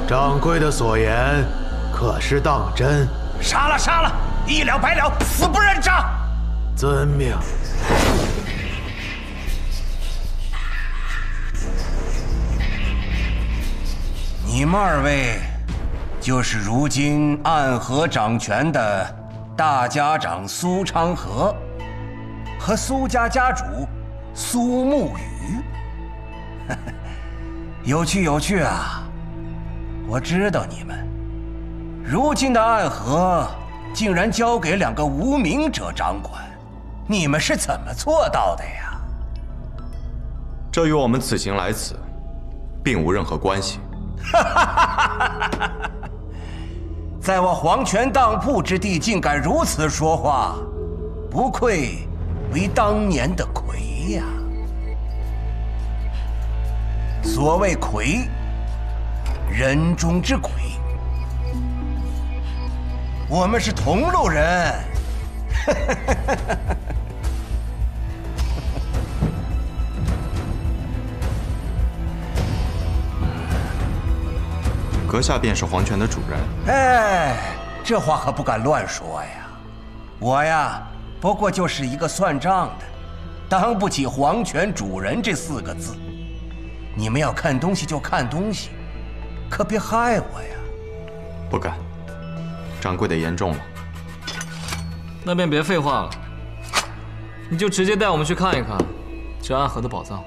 掌柜的所言可是当真？杀了杀了，一了百了，死不认账。遵命。你们二位，就是如今暗河掌权的大家长苏昌河和苏家家主苏沐雨。有趣有趣啊！我知道你们，如今的暗河竟然交给两个无名者掌管，你们是怎么做到的呀？这与我们此行来此，并无任何关系。在我黄泉当铺之地，竟敢如此说话，不愧为当年的魁呀！所谓魁，人中之魁。我们是同路人。阁下便是黄泉的主人。哎，这话可不敢乱说呀。我呀，不过就是一个算账的，当不起黄泉主人这4个字。你们要看东西就看东西，可别害我呀！不敢，掌柜的言重了。那便别废话了，你就直接带我们去看一看这暗河的宝藏。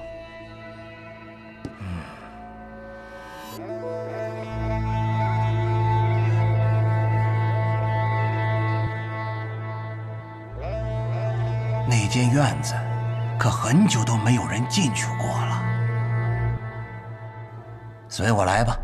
那间院子可很久都没有人进去过了。随我来吧。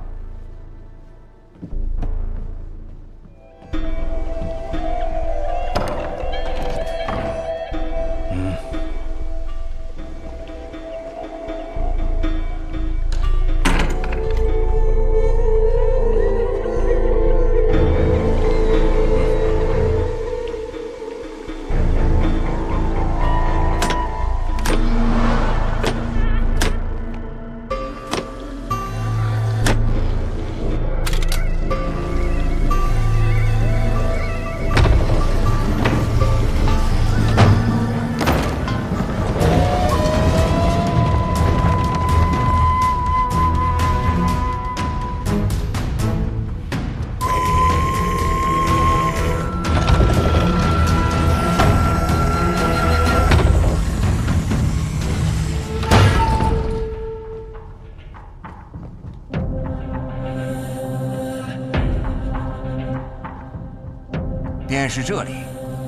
便是这里，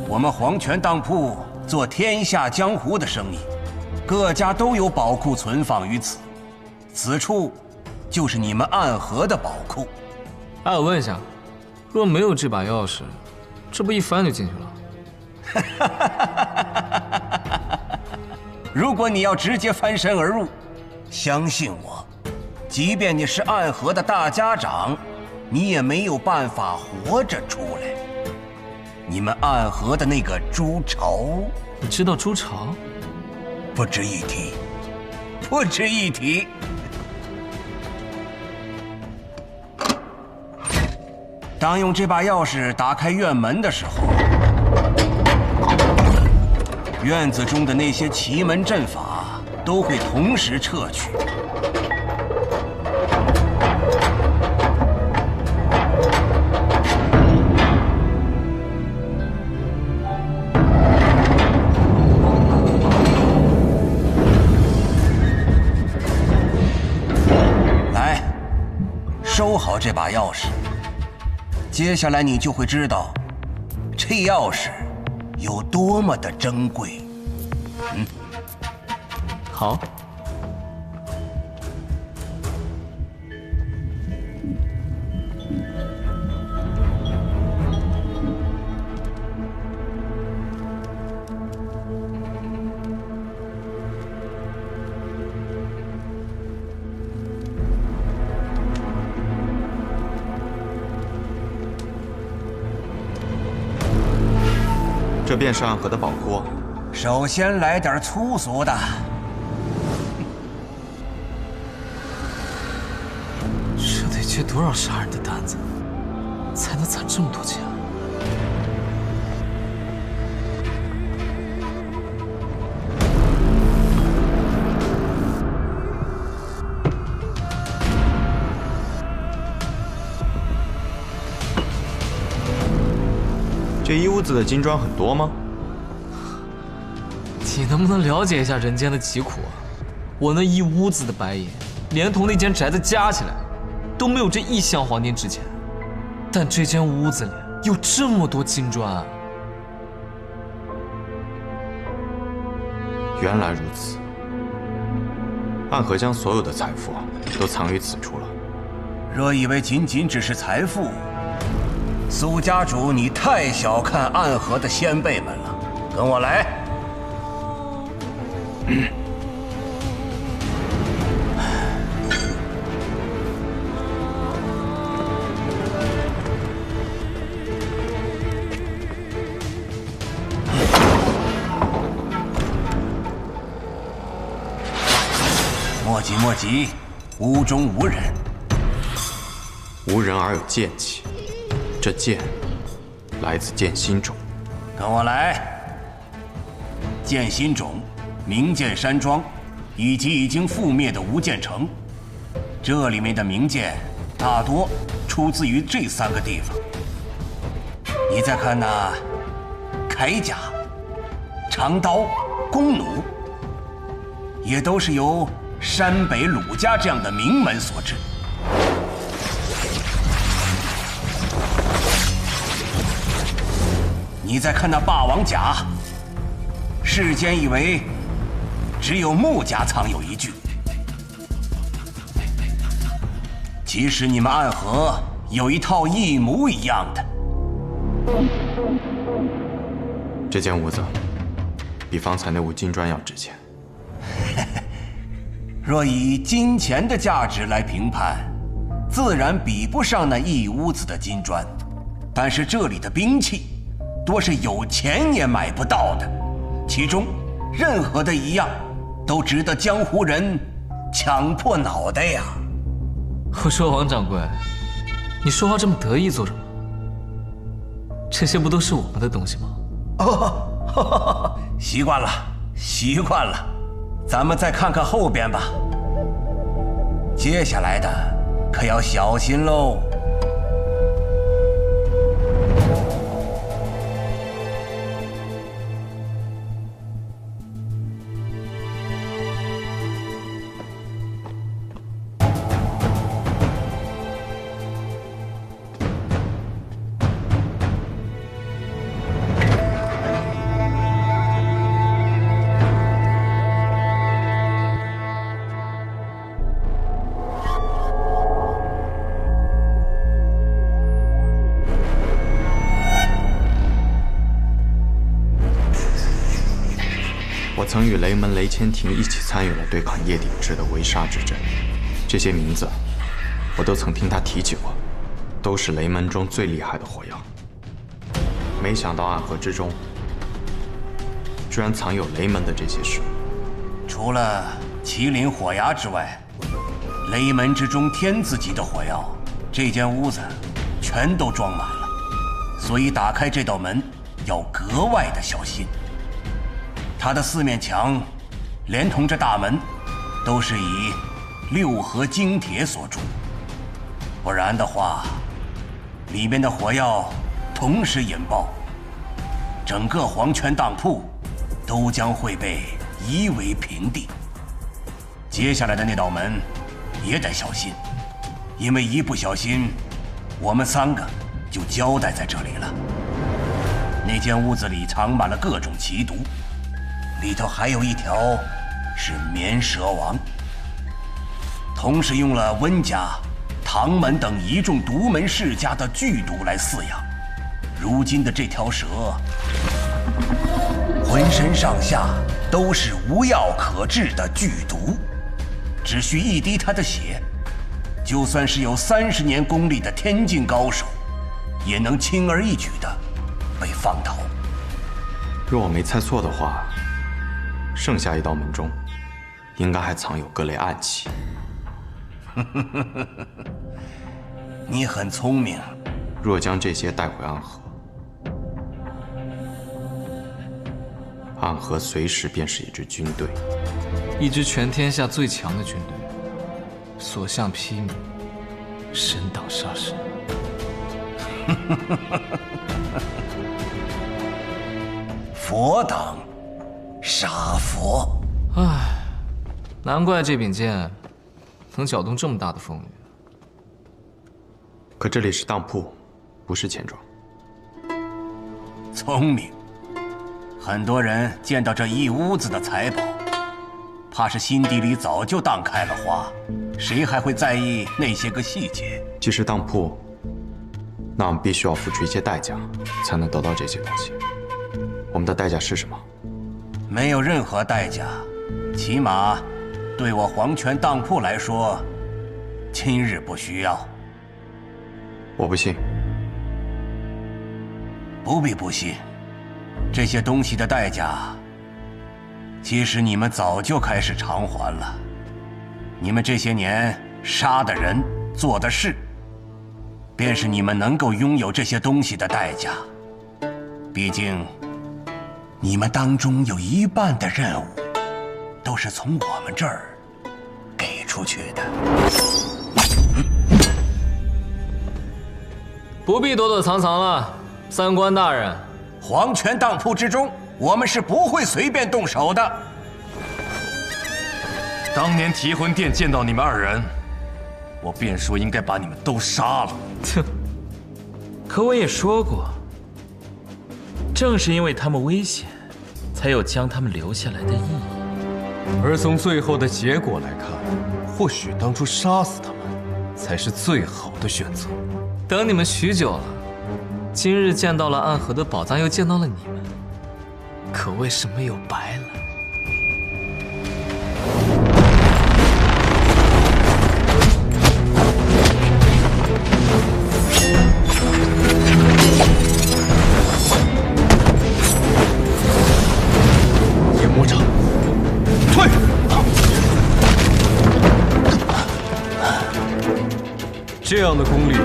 我们黄泉当铺做天下江湖的生意，各家都有宝库存放于此，此处就是你们暗河的宝库。哎，我问一下，若没有这把钥匙，这不一翻就进去了？如果你要直接翻身而入，相信我，即便你是暗河的大家长，你也没有办法活着出来。你们暗河的那个朱朝，你知道朱朝？不值一提，不值一提。当用这把钥匙打开院门的时候，院子中的那些奇门阵法都会同时撤去。来，收好这把钥匙。接下来你就会知道，这钥匙有多么的珍贵。好。这便是暗河的宝库。首先来点粗俗的。这得接多少杀人的单子，才能攒这么多钱？这一屋子的金砖很多吗？你能不能了解一下人间的疾苦啊？我那一屋子的白银，连同那间宅子加起来，都没有这1箱黄金值钱。但这间屋子里有这么多金砖啊！原来如此，暗河将所有的财富都藏于此处了。若以为仅仅只是财富，苏家主，你太小看暗河的先辈们了。跟我来。莫急莫急，屋中无人。无人而有剑气，这剑来自剑心冢。跟我来。剑心冢、明剑山庄，以及已经覆灭的无剑城，这里面的名剑大多出自于这3个地方。你再看那铠甲、长刀、弓弩，也都是由山北鲁家这样的名门所制。你再看那霸王甲，世间以为只有穆家藏有一具，其实你们暗河有一套一模一样的。这间屋子比方才那屋金砖要值钱。若以金钱的价值来评判，自然比不上那一屋子的金砖。但是这里的兵器，多是有钱也买不到的，其中任何的一样，都值得江湖人抢破脑袋呀！我说王掌柜，你说话这么得意做什么？这些不都是我们的东西吗？哦，习惯了，习惯了。咱们再看看后边吧。接下来的可要小心喽。我曾与雷门雷千庭一起参与了对抗叶鼎之的围杀之阵，这些名字我都曾听他提起过，都是雷门中最厉害的火药。没想到暗河之中居然藏有雷门的这些事。除了麒麟火牙之外，雷门之中天字级的火药，这间屋子全都装满了，所以打开这道门要格外的小心。它的四面墙，连同这大门，都是以六合精铁所铸，不然的话，里面的火药同时引爆，整个黄泉当铺都将会被夷为平地。接下来的那道门也得小心，因为一不小心，我们3个就交代在这里了。那间屋子里藏满了各种奇毒，里头还有一条是绵蛇王，同时用了温家、唐门等一众独门世家的剧毒来饲养。如今的这条蛇，浑身上下都是无药可治的剧毒，只需一滴它的血，就算是有30年功力的天境高手，也能轻而易举的被放倒。若我没猜错的话，剩下一道门中，应该还藏有各类暗器。你很聪明。若将这些带回暗河，暗河随时便是一支军队，一支全天下最强的军队，所向披靡，神挡杀神。佛挡杀佛。唉，难怪这柄剑能搅动这么大的风雨。可这里是当铺，不是钱庄。聪明。很多人见到这一屋子的财宝，怕是心底里早就荡开了花，谁还会在意那些个细节？既是当铺，那我们必须要付出一些代价，才能得到这些东西。我们的代价是什么？没有任何代价，起码对我黄泉当铺来说，今日不需要。我不信。不必不信，这些东西的代价，其实你们早就开始偿还了。你们这些年杀的人、做的事，便是你们能够拥有这些东西的代价。毕竟，你们当中有一半的任务，都是从我们这儿给出去的。不必躲躲藏藏了，三官大人。黄泉当铺之中，我们是不会随便动手的。当年提魂殿见到你们2人，我便说应该把你们都杀了。哼，可我也说过，正是因为他们危险，才有将他们留下来的意义。而从最后的结果来看，或许当初杀死他们才是最好的选择。等你们许久了，今日见到了暗河的宝藏，又见到了你们，可谓是没有白来。夜魔掌，退！这样的功力，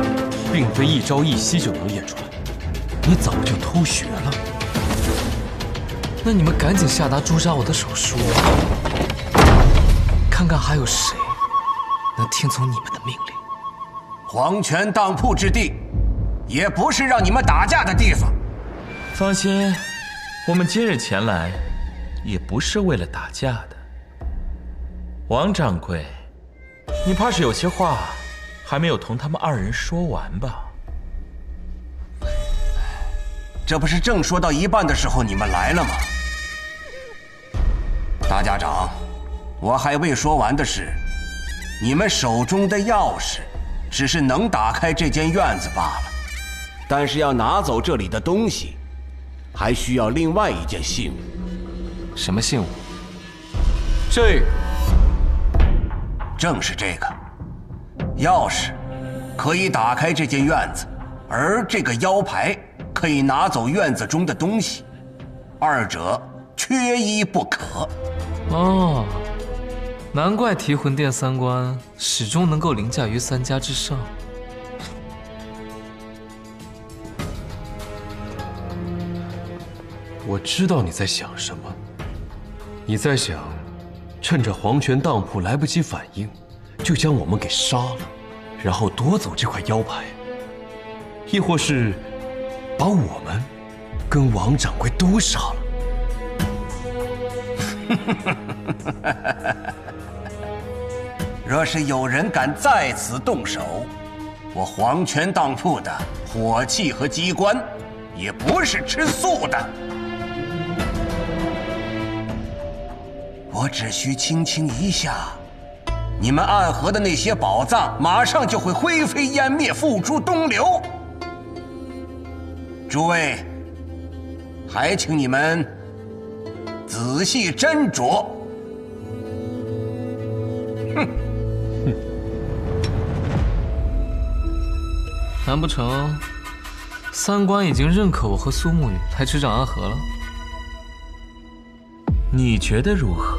并非一朝一夕就能演出来。你早就偷学了。那你们赶紧下达诛杀我的手术，看看还有谁能听从你们的命令。黄泉当铺之地，也不是让你们打架的地方。放心，我们今日前来，也不是为了打架的。王掌柜，你怕是有些话还没有同他们2人说完吧？这不是正说到一半的时候你们来了吗？大家长，我还未说完的是，你们手中的钥匙只是能打开这间院子罢了，但是要拿走这里的东西，还需要另外一件信物。什么信物？这个，正是这个。钥匙可以打开这间院子，而这个腰牌可以拿走院子中的东西，二者缺一不可。哦，难怪提魂殿三关始终能够凌驾于三家之上。我知道你在想什么。你在想，趁着黄泉当铺来不及反应，就将我们给杀了，然后夺走这块腰牌，亦或是把我们跟王掌柜都杀了。若是有人敢在此动手，我黄泉当铺的火器和机关也不是吃素的。我只需轻轻一下，你们暗河的那些宝藏马上就会灰飞烟灭，付诸东流。诸位，还请你们仔细斟酌。难不成三关已经认可我和苏沐雨来执掌暗河了？你觉得如何？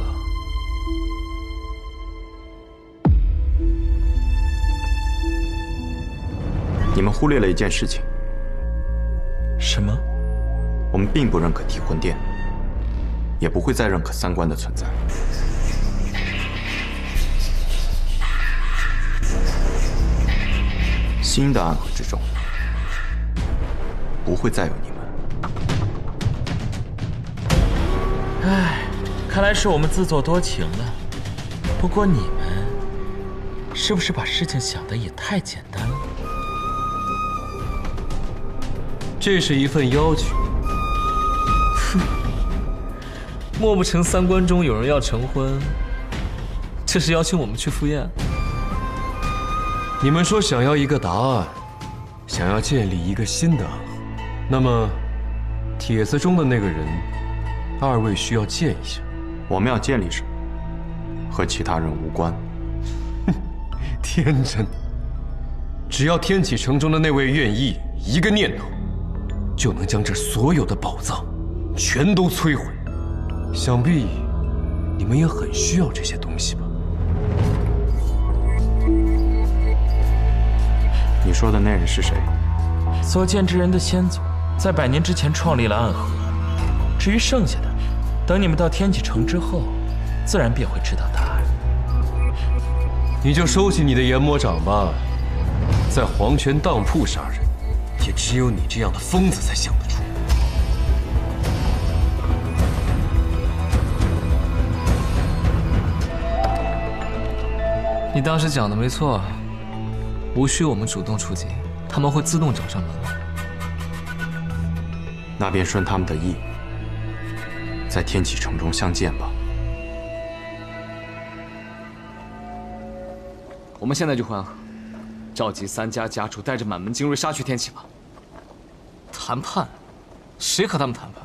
你们忽略了一件事情。什么？我们并不认可提魂殿，也不会再认可三关的存在。新的暗河之中，不会再有你们。唉，看来是我们自作多情了。不过你们是不是把事情想得也太简单了？这是一份要求。莫不成三关中有人要成婚？这是邀请我们去赴宴？你们说想要一个答案，想要建立一个新的暗河，那么帖子中的那个人，二位需要见一下。我们要建立什么，和其他人无关。天真！只要天启城中的那位愿意，一个念头，就能将这所有的宝藏全都摧毁。想必你们也很需要这些东西吧？你说的那人是谁？所见之人的先祖，在100年之前创立了暗河。至于剩下的，等你们到天启城之后，自然便会知道答案。你就收起你的研魔掌吧，在黄泉当铺杀人，也只有你这样的疯子才想得出。你当时讲的没错，无需我们主动出击，他们会自动找上门来。那便顺他们的意，在天启城中相见吧。我们现在就回暗河，召集三家家主，带着满门精锐杀去天启吧。谈判？谁和他们谈判？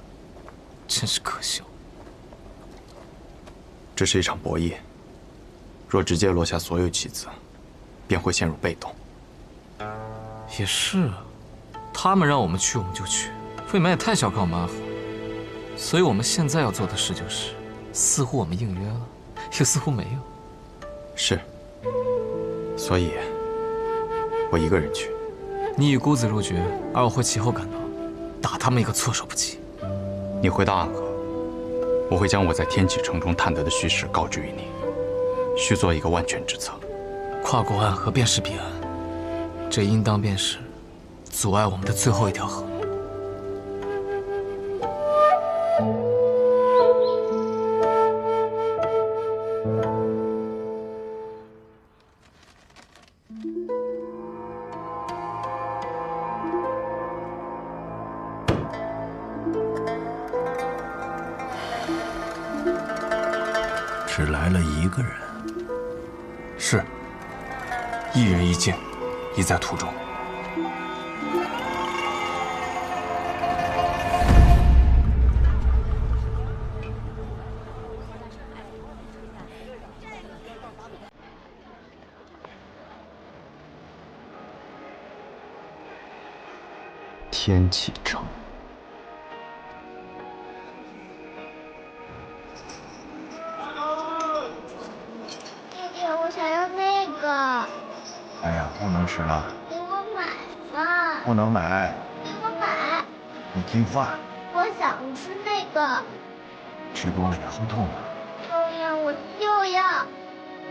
真是可笑。这是一场博弈，若直接落下所有棋子，便会陷入被动。也是啊，他们让我们去我们就去，未免也太小看我们暗河。所以我们现在要做的事就是，似乎我们应约了，又似乎没有。是。所以，我一个人去。你以孤子入局，而我会其后赶到，打他们一个措手不及。你回到暗河，我会将我在天启城中探得的虚实告知于你，须做一个万全之策。跨过暗河便是彼岸，这应当便是阻碍我们的最后一条河。只来了一个人。是，一人一剑，已在途中。天启城。爹爹，我想要那个。哎呀，不能吃了，给我买嘛！不能买，给我买！你听话，我想吃那个。吃多了腹痛了。对呀，我就要。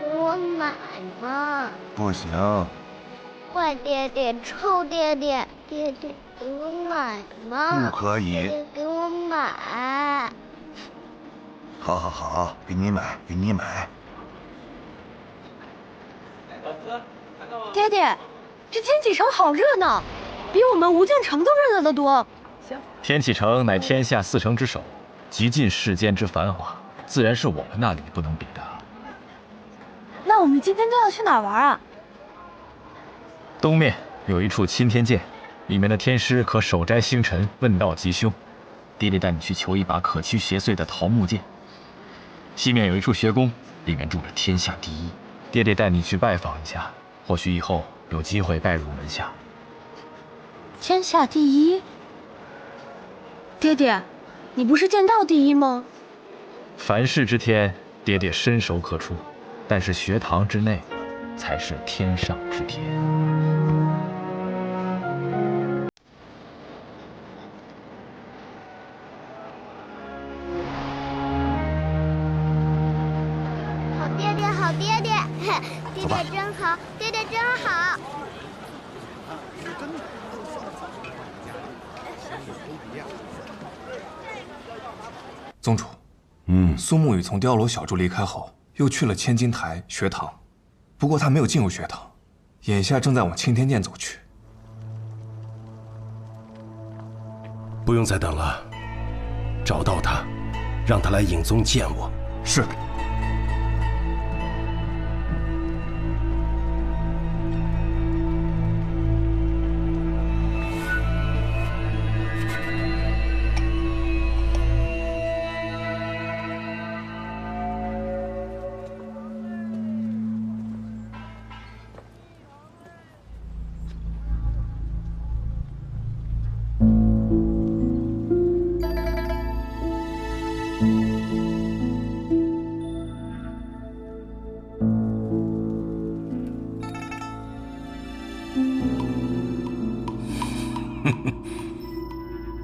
给我买嘛！不行，坏爹爹，臭爹爹，爹爹给我买嘛！不可以。爹爹给我买！好好好，给你买，给你买。爹爹，这天启城好热闹，比我们无尽城都热闹得多。天启城乃天下4城之首，极尽世间之繁华，自然是我们那里不能比的。那我们今天都要去哪儿玩啊？东面有一处钦天剑，里面的天师可手摘星辰，问道吉凶。爹爹带你去求一把可驱邪祟的桃木剑。西面有一处学宫，里面住着天下第一。爹爹带你去拜访一下，或许以后有机会拜入门下。天下第一？爹爹，你不是剑道第一吗？凡事之天，爹爹伸手可触，但是学堂之内，才是天上之天。好爹爹，好爹爹，爹爹真好，爹爹真好。宗主，苏沐雨从碉楼小筑离开后，又去了千金台学堂，不过他没有进入学堂，眼下正在往青天剑走去。不用再等了，找到他，让他来影宗见我。是。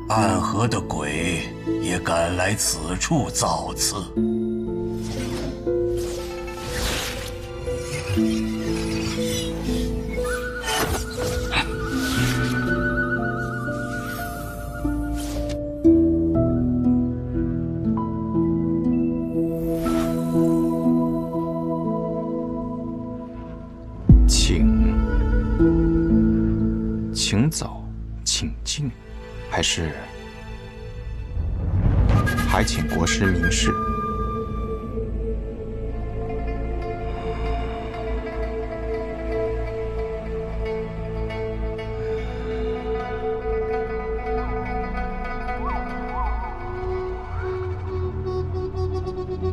暗河的鬼也敢来此处造次。请早，请进，还是还请国师明示。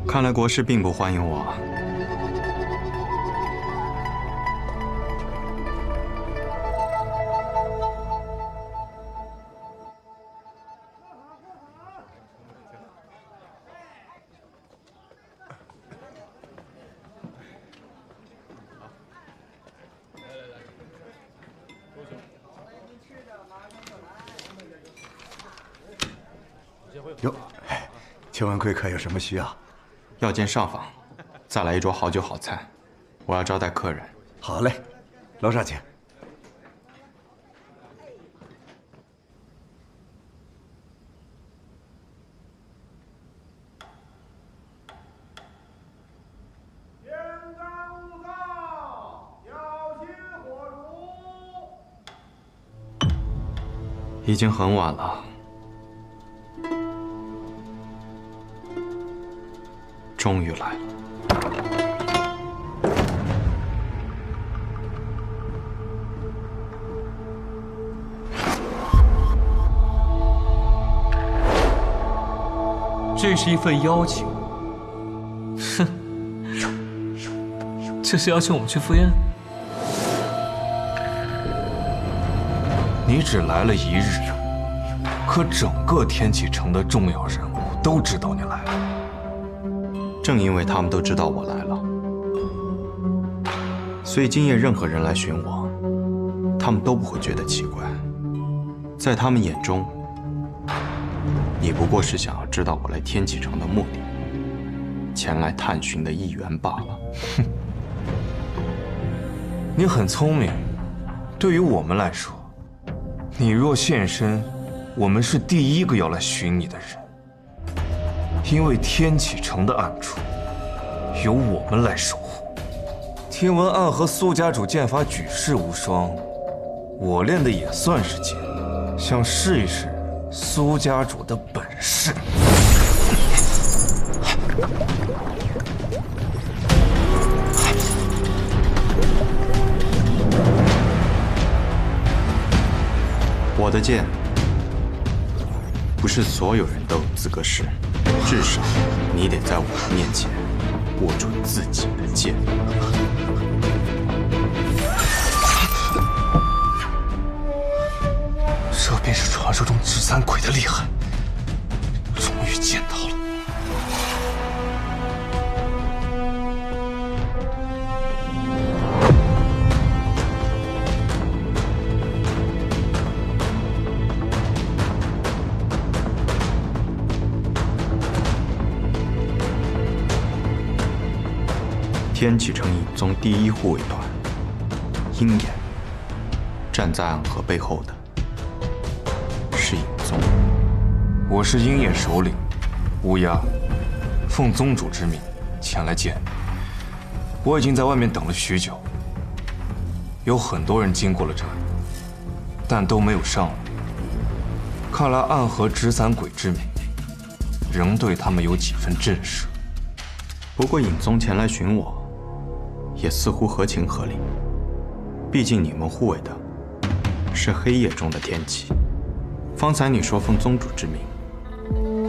看来国师并不欢迎我啊。哟，请问贵客有什么需要？要见上访，再来一桌好酒好菜，我要招待客人。好嘞，楼上请。天干物燥，小心火烛。已经很晚了。终于来了。这是一份邀请。哼，这是邀请我们去赴宴？你只来了1日。可整个天启城的重要人物都知道你来了。正因为他们都知道我来了，所以今夜任何人来寻我，他们都不会觉得奇怪。在他们眼中，你不过是想要知道我来天启城的目的，前来探寻的一员罢了。哼，你很聪明。对于我们来说，你若现身，我们是第一个要来寻你的人。因为天启城的暗处，由我们来守护。听闻暗河苏家主剑法举世无双，我练的也算是剑，想试一试苏家主的本事。我的剑，不是所有人都有资格试，至少你得在我的面前握住自己的剑。这便是传说中执三鬼的厉害，终于见到了。天启城影宗第一护卫团，鹰眼，站在暗河背后的是影宗。我是鹰眼首领乌鸦，奉宗主之命前来见你。我已经在外面等了许久，有很多人经过了这里，但都没有上来。看来暗河执三鬼之名，仍对他们有几分震慑。不过影宗前来寻我，也似乎合情合理。毕竟你们护卫的是黑夜中的天启。方才你说奉宗主之命，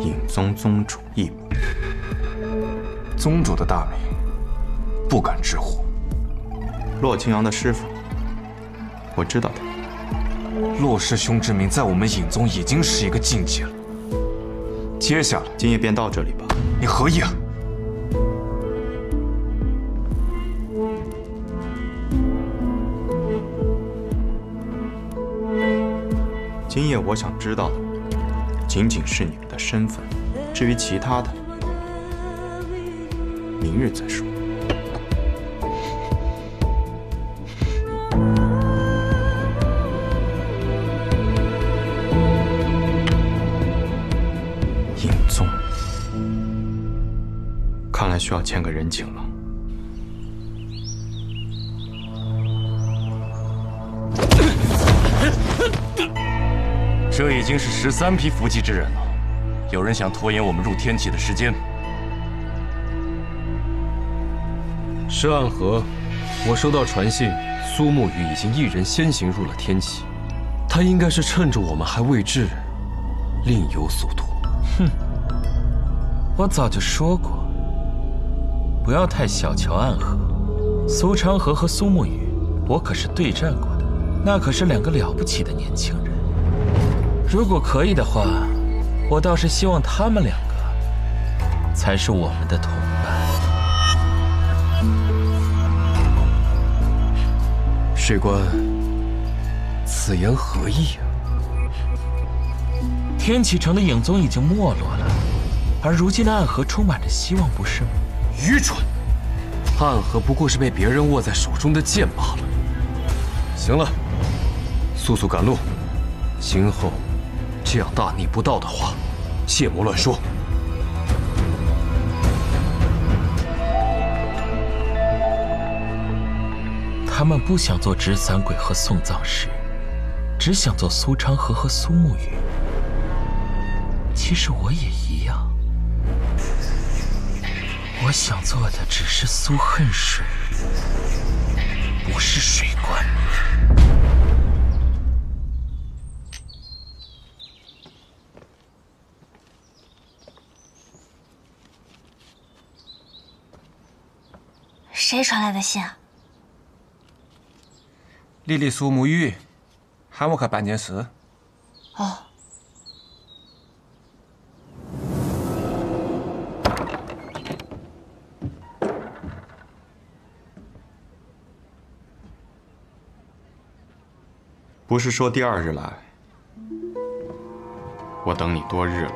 影宗宗主义不？宗主的大名，不敢直呼。洛清扬的师傅，我知道的。洛师兄之名在我们影宗已经是一个境界了。接下来，今夜便到这里吧。你何意啊？今夜我想知道的，仅仅是你们的身份，至于其他的，明日再说。影宗，看来需要欠个人情了。这已经是13批伏击之人了，有人想拖延我们入天启的时间。是暗河，我收到传信，苏沐雨已经一人先行入了天启，他应该是趁着我们还未至，另有所图。哼，我早就说过，不要太小瞧暗河。苏昌河和苏沐雨，我可是对战过的，那可是两个了不起的年轻人。如果可以的话，我倒是希望他们两个才是我们的同伴。水官，此言何意啊？天启城的影宗已经没落了，而如今的暗河充满着希望，不是吗？愚蠢！暗河不过是被别人握在手中的剑罢了。行了，速速赶路，今后这样大逆不道的话，切莫乱说。他们不想做执三鬼和送葬师，只想做苏昌河和苏沐雨。其实我也一样，我想做的只是苏恨水，不是水官。谁传来的信啊？丽丽苏沐雨，喊我去办件事。哦，不是说第2日来，我等你多日了。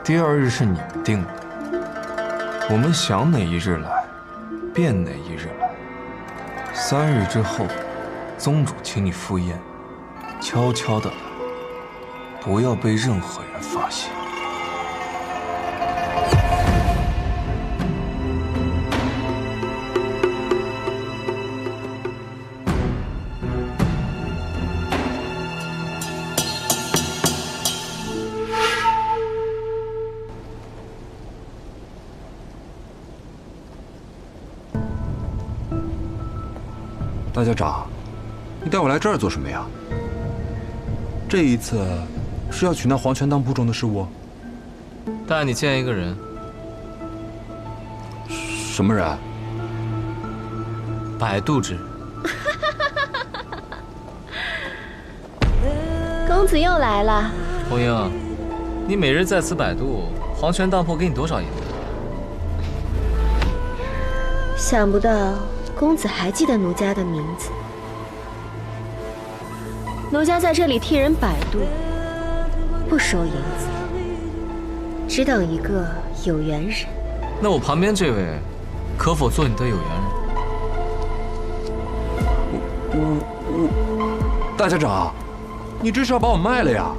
第2日是你们定的，我们想哪一日来，便哪一日来。3日之后，宗主请你赴宴，悄悄的来，不要被任何人发现。大家长，你带我来这儿做什么呀？这一次是要去那黄泉当铺中的事务？带你见一个人。什么人？摆渡之人。公子又来了。红英，你每日在此摆渡，黄泉当铺给你多少银子？想不到公子还记得奴家的名字。奴家在这里替人摆渡，不收银子，只等一个有缘人。那我旁边这位，可否做你的有缘人？大家长，你这是要把我卖了呀？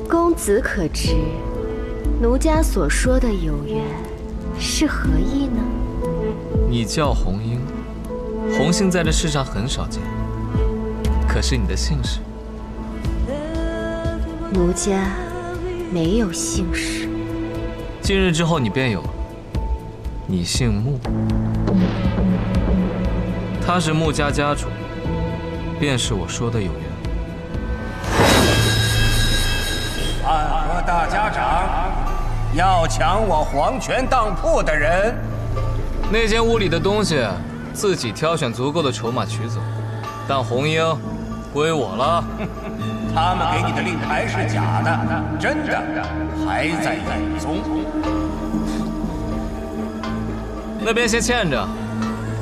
公子可知，奴家所说的有缘是何意呢？你叫红英，红姓在这世上很少见，可是你的姓氏？奴家没有姓氏。今日之后你便有了，你姓穆，他是穆家家主，便是我说的有缘。暗河大家长，要抢我黄泉当铺的人，那间屋里的东西自己挑选足够的筹码取走，但红英归我了。他们给你的令牌是假的，真的还在眼中。那边先欠着，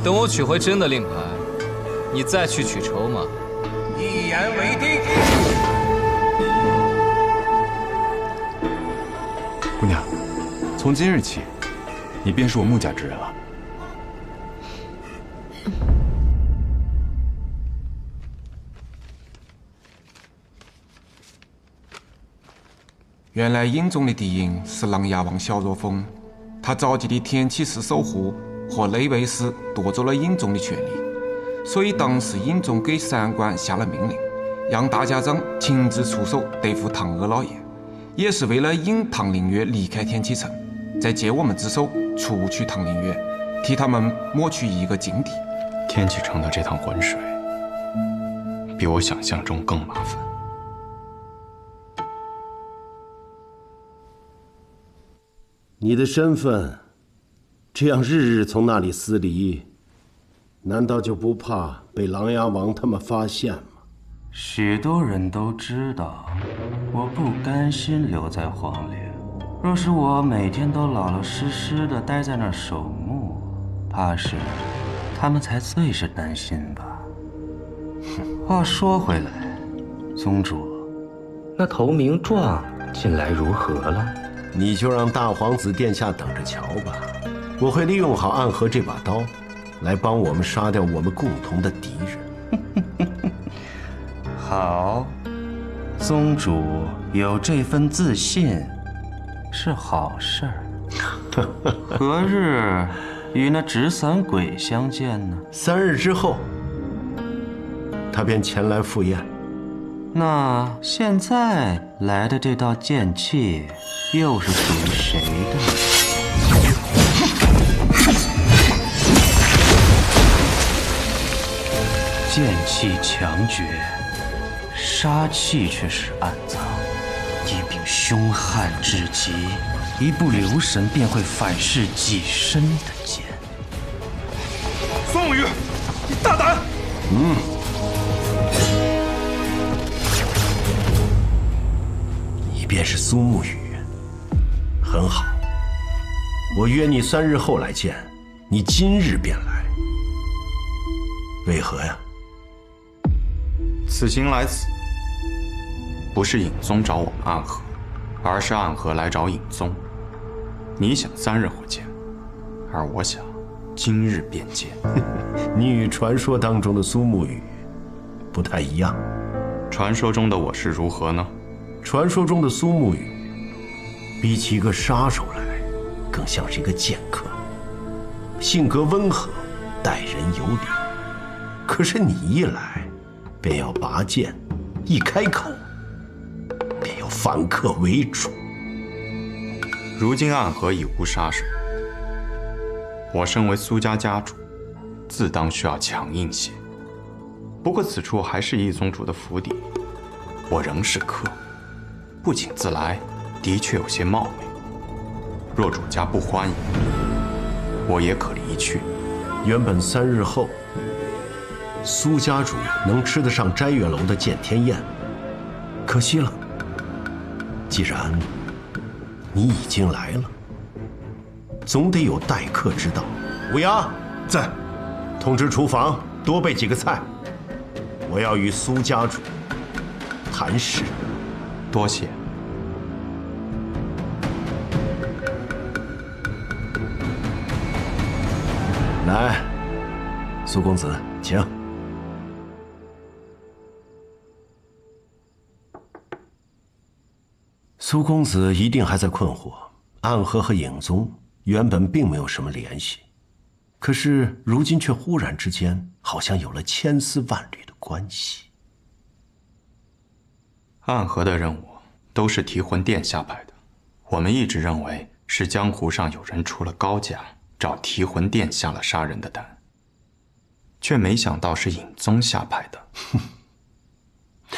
等我取回真的令牌，你再去取筹码。一言为定。姑娘，从今日起，你便是我穆家之人了。原来英宗的敌营是琅琊王萧若风，他召集的天启寺守护和内卫司夺走了英宗的权力，所以当时英宗给三官下了命令，让大家长亲自出手对付唐阿老爷，也是为了引唐灵月离开天启城，再借我们之手除去唐灵月，替他们抹去一个劲敌。天启城的这趟浑水，比我想象中更麻烦。你的身份，这样日日从那里撕离，难道就不怕被琅琊王他们发现吗？许多人都知道，我不甘心留在皇陵。若是我每天都老老实实的待在那儿守墓，怕是他们才最是担心吧。话说回来，宗主，那投名状近来如何了？你就让大皇子殿下等着瞧吧，我会利用好暗河这把刀，来帮我们杀掉我们共同的敌人。好，宗主有这份自信是好事儿。何日与那纸伞鬼相见呢？3日之后，他便前来赴宴。那现在来的这道剑气又是属于谁的？剑气强绝，杀气却是暗藏，一柄凶悍至极，一不留神便会反噬己身的剑。宋宇，你大胆！你便是苏沐雨，很好。我约你3日后来见，你今日便来，为何呀？此行来此，不是尹宗找我们暗河，而是暗河来找尹宗。你想3日后见，而我想今日便见。你与传说当中的苏沐雨不太一样。传说中的我是如何呢？传说中的苏沐雨，比起一个杀手来，更像是一个剑客，性格温和，待人有礼。可是你一来，便要拔剑，一开口，便要反客为主。如今暗河已无杀手，我身为苏家家主，自当需要强硬些。不过此处还是义宗主的府邸，我仍是客，不请自来，的确有些冒昧。若主家不欢迎，我也可离去。原本3日后，苏家主能吃得上斋月楼的见天宴，可惜了。既然你已经来了，总得有待客之道。乌鸦在，通知厨房多备几个菜，我要与苏家主谈事。多谢。来，苏公子，请。苏公子一定还在困惑，暗河和尹宗原本并没有什么联系，可是如今却忽然之间好像有了千丝万缕的关系。暗河的任务都是提魂殿下派的，我们一直认为是江湖上有人出了高价，找提魂殿下了杀人的单，却没想到是尹宗下派的。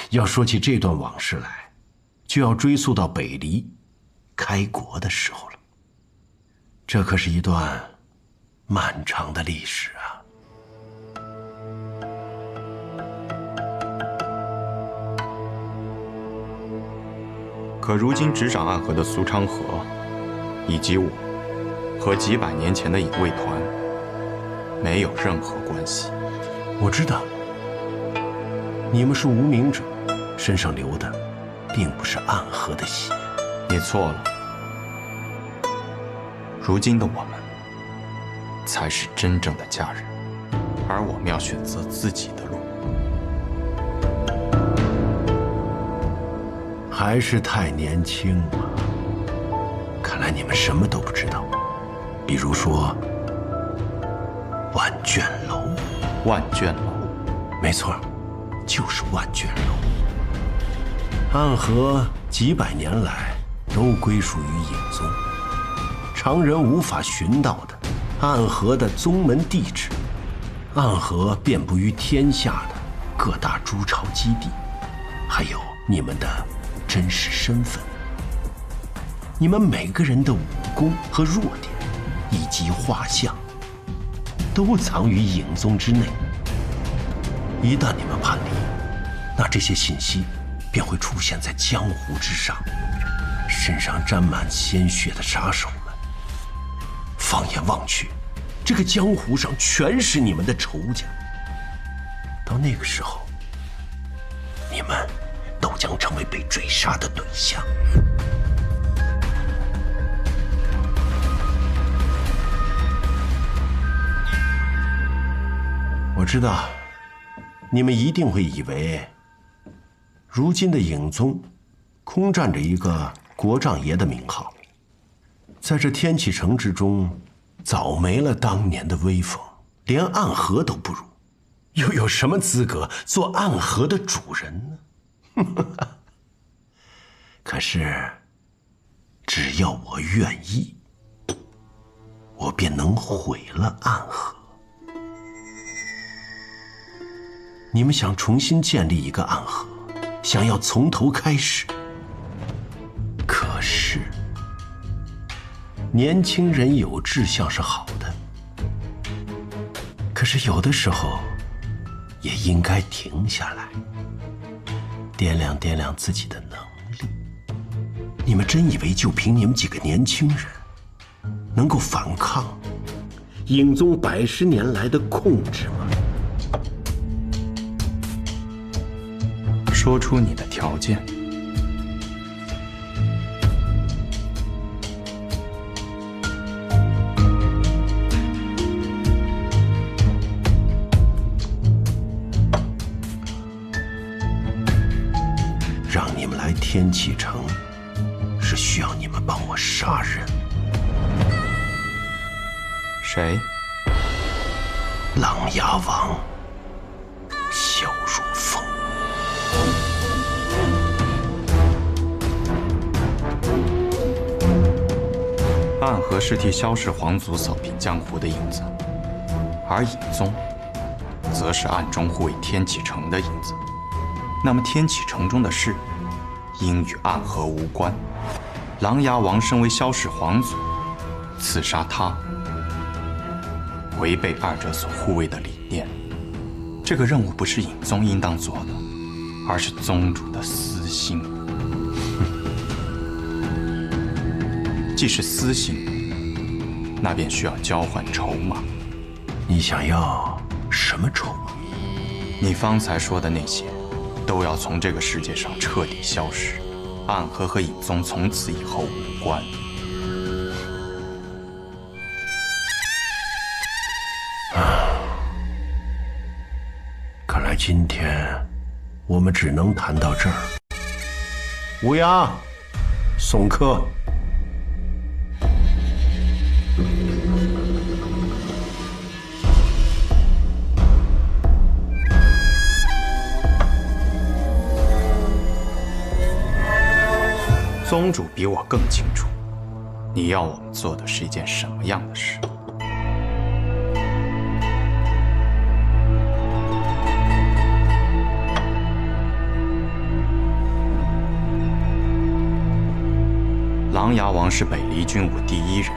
要说起这段往事来，就要追溯到北离开国的时候了。这可是一段漫长的历史啊！可如今执掌暗河的苏昌河，以及我，和几百年前的隐卫团没有任何关系。我知道，你们是无名者，身上流的并不是暗河的血。你错了，如今的我们才是真正的家人，而我们要选择自己的路。还是太年轻了，看来你们什么都不知道。比如说万卷楼。万卷楼，没错，就是万卷楼。暗河几百年来都归属于尹宗，常人无法寻到的暗河的宗门地址，暗河遍布于天下的各大诸朝基地，还有你们的真实身份，你们每个人的武功和弱点，以及画像，都藏于尹宗之内。一旦你们叛离，那这些信息便会出现在江湖之上，身上沾满鲜血的杀手们，放眼望去，这个江湖上全是你们的仇家。到那个时候，你们都将成为被追杀的对象。我知道，你们一定会以为，如今的尹宗空占着一个国丈爷的名号，在这天启城之中，早没了当年的威风，连暗河都不如，又有什么资格做暗河的主人呢？可是，只要我愿意，我便能毁了暗河。你们想重新建立一个暗河，想要从头开始，可是年轻人有志向是好的，可是有的时候也应该停下来，掂量掂量自己的能力。你们真以为就凭你们几个年轻人能够反抗影宗百10年来的控制吗？说出你的条件。让你们来天启城，是需要你们帮我杀人。谁？琅琊王萧如风。暗河是替萧氏皇族扫平江湖的影子，而影宗，则是暗中护卫天启城的影子。那么天启城中的事，应与暗河无关。琅琊王身为萧氏皇族，刺杀他，违背二者所护卫的理念。这个任务不是影宗应当做的，而是宗主的私心。既是私心，那便需要交换筹码。你想要什么筹码？你方才说的那些，都要从这个世界上彻底消失。暗河和影宗从此以后无关。看来今天我们只能谈到这儿。乌鸦，送客。宗主比我更清楚，你要我们做的是一件什么样的事。琅琊王是北离军武第一人，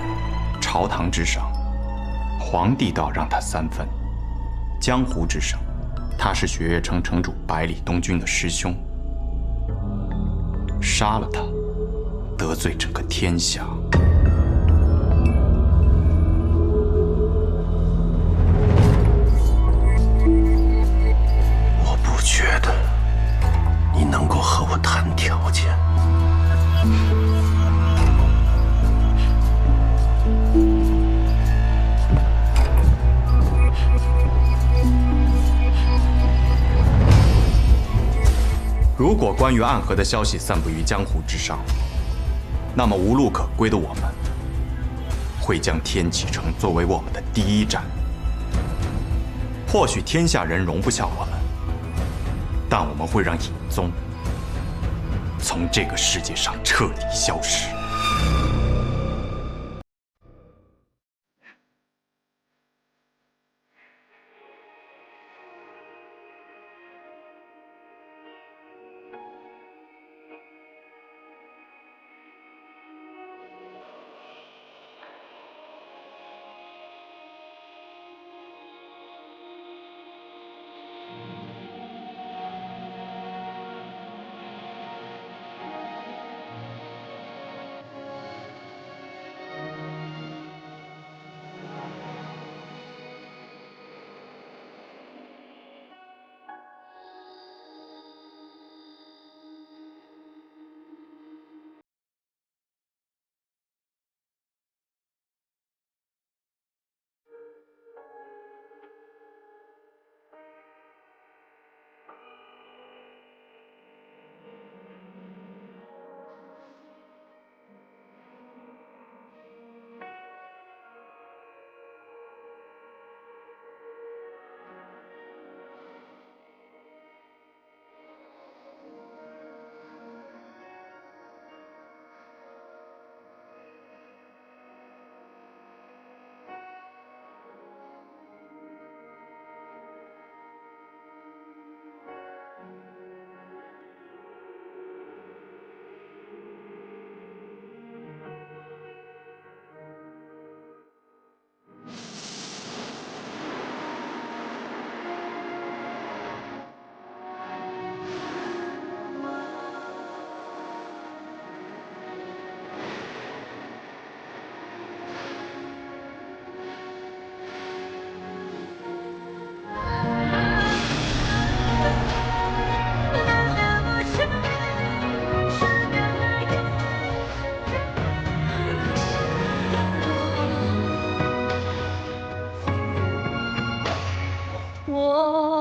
朝堂之上，皇帝倒让他3分；江湖之上，他是雪月城城主百里东军的师兄。杀了他，得罪整个天下。我不觉得你能够和我谈条件。如果关于暗河的消息散布于江湖之上，那么无路可归的我们，会将天启城作为我们的第一站。或许天下人容不下我们，但我们会让影宗从这个世界上彻底消失。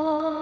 我。